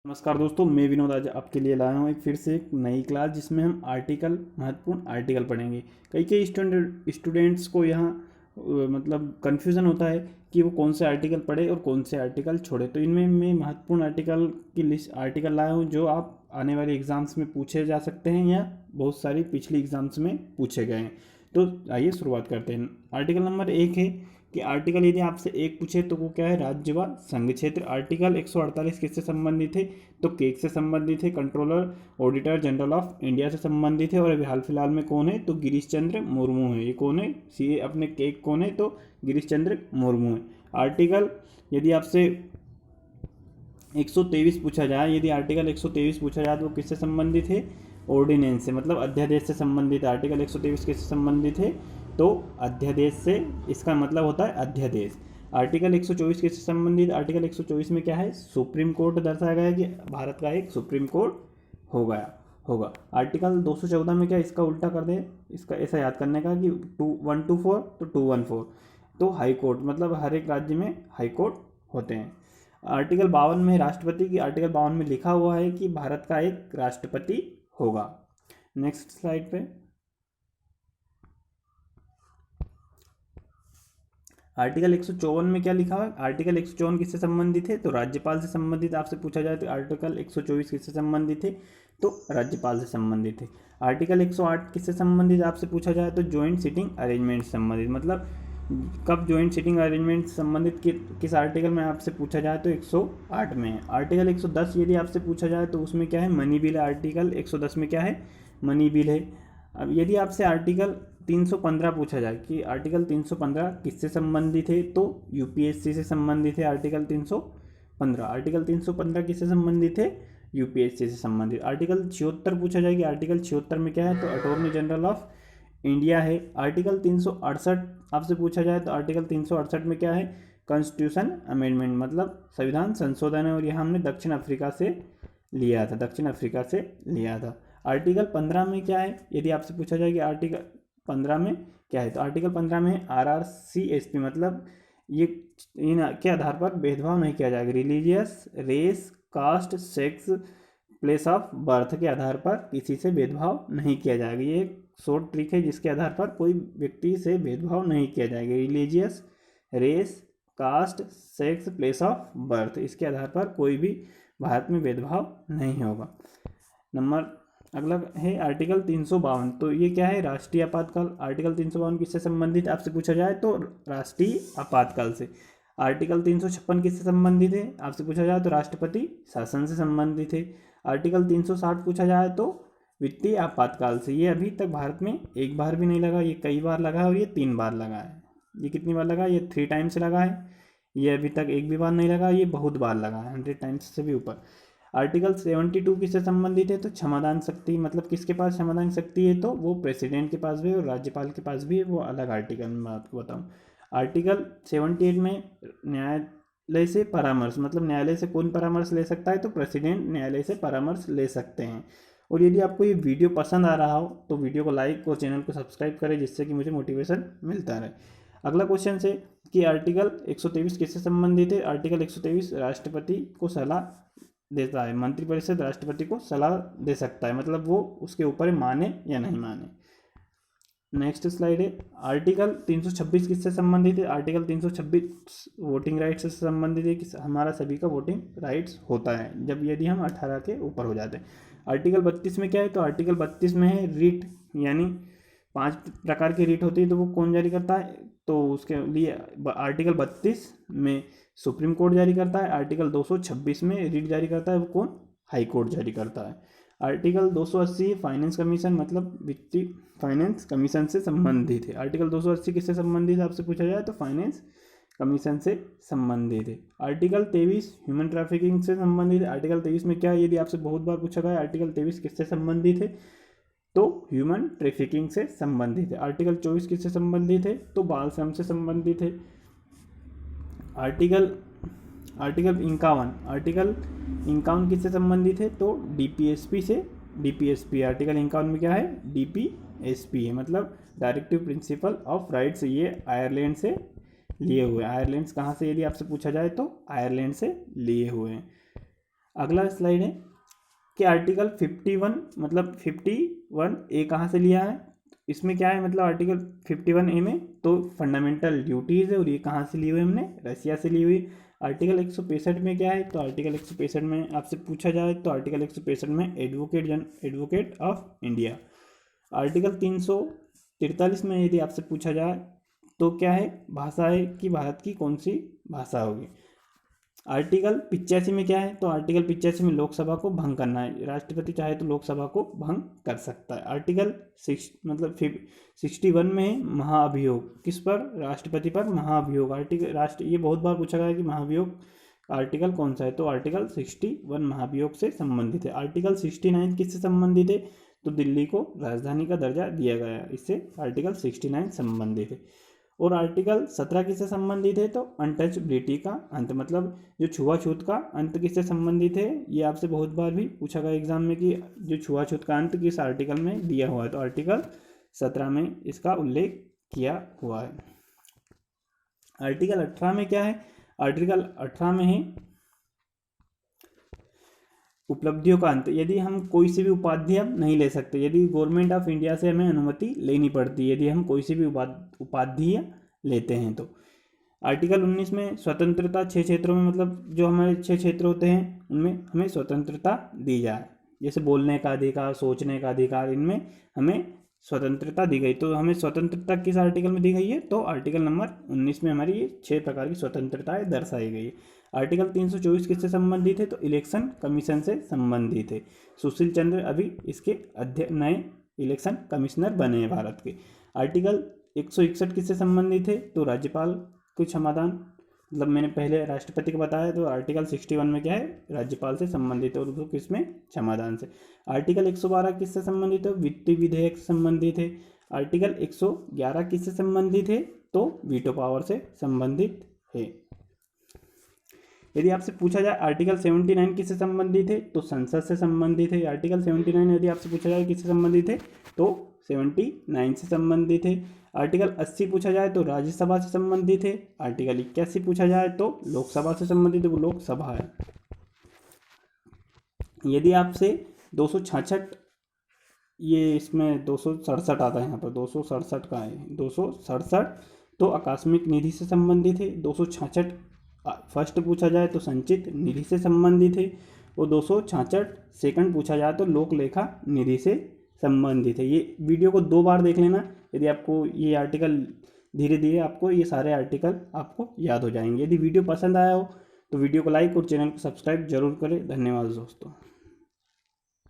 नमस्कार दोस्तों, मैं विनोद आज आपके लिए लाया हूँ एक फिर से एक नई क्लास जिसमें हम महत्वपूर्ण आर्टिकल पढ़ेंगे। कई स्टूडेंट्स को यहाँ मतलब कन्फ्यूज़न होता है कि वो कौन से आर्टिकल पढ़े और कौन से आर्टिकल छोड़े। तो इनमें मैं महत्वपूर्ण आर्टिकल की लिस्ट आर्टिकल लाया हूँ जो आप आने वाले एग्ज़ाम्स में पूछे जा सकते हैं या बहुत सारी पिछली एग्ज़ाम्स में पूछे गए हैं। तो आइए शुरुआत करते हैं। आर्टिकल नंबर 1 है कि आर्टिकल यदि आपसे एक पूछे तो वो क्या है, राज्य व संघ क्षेत्र। आर्टिकल 148 किससे संबंधित है, तो केक से संबंधित है। Controller auditor general of India से संबंधित है। और अभी हाल फिलहाल में कौन है, तो गिरीश चंद्र मुर्मू है। ये कौन है, सी अपने केक कौन है, तो गिरीश चंद्र मुर्मू है। आर्टिकल यदि आपसे 123 पूछा जाए, यदि आर्टिकल 123 पूछा जाए तो वो किससे संबंधित है, ऑर्डिनेंस से, मतलब अध्यादेश से संबंधित है। आर्टिकल 123 किससे संबंधित है, तो अध्यादेश से। इसका मतलब होता है अध्यादेश। आर्टिकल 124 किससे संबंधित, आर्टिकल 124 में क्या है, सुप्रीम कोर्ट दर्शाया गया है कि भारत का एक सुप्रीम कोर्ट होगा। आर्टिकल 214 में क्या, इसका उल्टा कर दे, इसका ऐसा याद करने का कि 124 तो 214, तो हाई कोर्ट, मतलब हर एक राज्य में हाई कोर्ट होते हैं। आर्टिकल 52 में राष्ट्रपति की, आर्टिकल 52 में लिखा हुआ है कि भारत का एक राष्ट्रपति होगा। नेक्स्ट स्लाइड पे आर्टिकल 154 में क्या लिखा है, आर्टिकल 154 किससे संबंधित है, तो राज्यपाल से संबंधित। आपसे पूछा जाए तो आर्टिकल 124 किससे संबंधित है, तो राज्यपाल से संबंधित है। आर्टिकल 108 किससे संबंधित आपसे पूछा जाए, तो ज्वाइंट सिटिंग अरेंजमेंट से संबंधित। मतलब कब ज्वाइंट सिटिंग अरेंजमेंट से संबंधित किस आर्टिकल में आपसे पूछा जाए, तो 108 में है। आर्टिकल 110 यदि आपसे पूछा जाए तो उसमें क्या है, मनी बिल। आर्टिकल 110 में क्या है, मनी बिल है। अब यदि आपसे आर्टिकल 315 पूछा जाए कि आर्टिकल 315 किससे संबंधित है, तो यूपीएससी से संबंधित है। आर्टिकल 315 किससे संबंधित है, यूपीएससी से संबंधित। आर्टिकल 76 पूछा जाए कि आर्टिकल 76 में क्या है, तो अटॉर्नी जनरल ऑफ इंडिया है। आर्टिकल 368 आपसे पूछा जाए तो आर्टिकल 368 में क्या है, कॉन्स्टिट्यूशन अमेंडमेंट, मतलब संविधान संशोधन है। और यह हमने दक्षिण अफ्रीका से लिया था। आर्टिकल 15 में क्या है, यदि आपसे पूछा जाए कि आर्टिकल 15 में क्या है, तो आर्टिकल 15 में RRCSP, मतलब ये इन के आधार पर भेदभाव नहीं किया जाएगा। Religious, race, caste, sex, place of birth के आधार पर किसी से भेदभाव नहीं किया जाएगा। ये एक शॉर्ट ट्रिक है जिसके आधार पर कोई व्यक्ति से भेदभाव नहीं किया जाएगा। Religious, race, caste, sex, place of birth, इसके आधार पर कोई भी भारत में भेदभाव नहीं होगा। नंबर अगला है आर्टिकल 352। तो ये क्या है, राष्ट्रीय आपातकाल। आर्टिकल 352 किससे संबंधित आपसे पूछा जाए, तो राष्ट्रीय आपातकाल से। आर्टिकल 356 किससे संबंधित है, आपसे पूछा जाए तो राष्ट्रपति शासन से संबंधित है। आर्टिकल 360 पूछा जाए तो वित्तीय आपातकाल से। ये अभी तक भारत में एक बार भी नहीं लगा, ये कई बार लगा है और ये 3 बार लगा है। ये कितनी बार लगा, ये 3 टाइम्स लगा है। ये अभी तक एक भी बार नहीं लगा, ये बहुत बार लगा है, 100 टाइम्स से भी ऊपर। आर्टिकल 72 किससे संबंधित है, तो क्षमादान शक्ति, मतलब किसके पास क्षमादान शक्ति है, तो वो प्रेसिडेंट के पास भी है और राज्यपाल के पास भी है। वो अलग आर्टिकल में आपको बताऊँ। आर्टिकल 78 में न्यायालय से परामर्श, मतलब न्यायालय से कौन परामर्श ले सकता है, तो प्रेसिडेंट न्यायालय से परामर्श ले सकते हैं। और यदि आपको ये वीडियो पसंद आ रहा हो तो वीडियो को लाइक और चैनल को सब्सक्राइब करें, जिससे कि मुझे मोटिवेशन मिलता रहे। अगला क्वेश्चन है कि आर्टिकल 123 किससे संबंधित है। आर्टिकल 123 राष्ट्रपति को सलाह देता है। मंत्रिपरिषद राष्ट्रपति को सलाह दे सकता है, मतलब वो उसके ऊपर माने या नहीं माने। नेक्स्ट स्लाइड है आर्टिकल 326 किससे संबंधित है। आर्टिकल 326 वोटिंग राइट्स से संबंधित है कि हमारा सभी का वोटिंग राइट्स होता है जब यदि हम 18 के ऊपर हो जाते हैं। आर्टिकल 32 में क्या है, तो आर्टिकल 32 में है रीट, यानी 5 प्रकार की रीट होती है, तो वो कौन जारी करता है, तो उसके लिए आर्टिकल 32 में सुप्रीम कोर्ट जारी करता है। आर्टिकल 226 में रीट जारी करता है, वो कौन, हाई कोर्ट जारी करता है। आर्टिकल 280 फाइनेंस कमीशन, मतलब वित्तीय फाइनेंस कमीशन से संबंधित है। आर्टिकल 280 किससे संबंधित है आपसे पूछा जाए, तो फाइनेंस कमीशन से संबंधित है। आर्टिकल 23 ह्यूमन ट्रैफिकिंग से संबंधित है। आर्टिकल 23 में क्या है, यदि आपसे बहुत बार पूछा गया आर्टिकल 23 किससे संबंधित है, तो ह्यूमन ट्रैफिकिंग से संबंधित है। आर्टिकल 24 किससे संबंधित है, तो बाल श्रम से संबंधित है। आर्टिकल 51 किससे संबंधित है, तो डीपीएसपी से। डीपीएसपी आर्टिकल 51 में क्या है, डीपीएसपी है, मतलब डायरेक्टिव प्रिंसिपल ऑफ राइट्स। ये आयरलैंड से लिए हुए, आयरलैंड कहाँ से यदि आपसे पूछा जाए तो आयरलैंड से लिए हुए हैं। अगला स्लाइड है कि आर्टिकल 51 मतलब 51A कहाँ से लिया है, इसमें क्या है मतलब आर्टिकल 51A में तो फंडामेंटल ड्यूटीज़ है और ये कहाँ से ली हुई हमने, रसिया से ली हुई। आर्टिकल 165 में क्या है, तो आर्टिकल 165 में आपसे पूछा जाए तो आर्टिकल 165 में एडवोकेट ऑफ इंडिया। आर्टिकल 343 में यदि आपसे पूछा जाए तो क्या है, भाषा है कि भारत की कौन सी भाषा होगी। आर्टिकल 85 में क्या है, तो आर्टिकल 85 में लोकसभा को भंग करना है, राष्ट्रपति चाहे तो लोकसभा को भंग कर सकता है। आर्टिकल 61 में है महाअभियोग, किस पर, राष्ट्रपति पर महाअभियोग। ये बहुत बार पूछा गया है कि महाअभियोग आर्टिकल कौन सा है, तो आर्टिकल 61 महाअभियोग से संबंधित है। आर्टिकल 69 किससे संबंधित है, तो दिल्ली को राजधानी का दर्जा दिया गया है, इससे आर्टिकल 69 संबंधित है। और आर्टिकल 17 किससे संबंधित है, तो अनटचबिलिटी का अंत, मतलब जो छुआछूत का अंत किससे संबंधित है। ये आपसे बहुत बार भी पूछा गया एग्जाम में कि जो छुआछूत का अंत किस आर्टिकल में दिया हुआ है, तो आर्टिकल 17 में इसका उल्लेख किया हुआ है। आर्टिकल 18 में क्या है, आर्टिकल 18 में है उपलब्धियों का अंत, यदि हम कोई सी भी उपाधि हम नहीं ले सकते, यदि गवर्नमेंट ऑफ इंडिया से हमें अनुमति लेनी पड़ती है यदि हम कोई सी भी उपाधि लेते हैं तो। आर्टिकल 19 में स्वतंत्रता 6 क्षेत्रों में, मतलब जो हमारे 6 क्षेत्र होते हैं उनमें हमें स्वतंत्रता दी जाए, जैसे बोलने का अधिकार, सोचने का अधिकार, इनमें हमें स्वतंत्रता दी गई। तो हमें स्वतंत्रता किस आर्टिकल में दी गई है, तो आर्टिकल नंबर 19 में हमारी ये 6 प्रकार की स्वतंत्रताएं दर्शाई गई है। आर्टिकल 324 किससे संबंधित है, तो इलेक्शन कमीशन से संबंधित है। सुशील चंद्र अभी इसके नए इलेक्शन कमिश्नर बने हैं भारत के। आर्टिकल 161 किससे संबंधित है, तो राज्यपाल को क्षमादान, मतलब मैंने पहले राष्ट्रपति को बताया, तो आर्टिकल 61 में क्या है, राज्यपाल से संबंधित है और उसको किसमें, क्षमादान से। आर्टिकल 112 किससे संबंधित है, वित्तीय विधेयक से संबंधित है। आर्टिकल 111 किससे संबंधित है, तो वीटो पावर से संबंधित है। यदि आपसे पूछा जाए आर्टिकल 79 किससे संबंधित है, तो संसद से संबंधित है। आर्टिकल 79 यदि आपसे पूछा जाए किससे संबंधित है, तो 79 से संबंधित है। आर्टिकल 80 पूछा जाए तो राज्यसभा से संबंधित है। आर्टिकल 81 पूछा जाए तो लोकसभा से संबंधित है, वो लोकसभा है। यदि आपसे 266, ये इसमें 267 आता है, यहाँ पर 267 का है, 267 तो आकस्मिक निधि से संबंधित है। 266 फर्स्ट पूछा जाए तो संचित निधि से संबंधित है और 266 सेकंड पूछा जाए तो लोक लेखा निधि से संबंधित है। ये वीडियो को 2 बार देख लेना, यदि आपको ये आर्टिकल धीरे धीरे आपको ये सारे आर्टिकल आपको याद हो जाएंगे। यदि वीडियो पसंद आया हो तो वीडियो को लाइक और चैनल को सब्सक्राइब जरूर करें। धन्यवाद दोस्तों।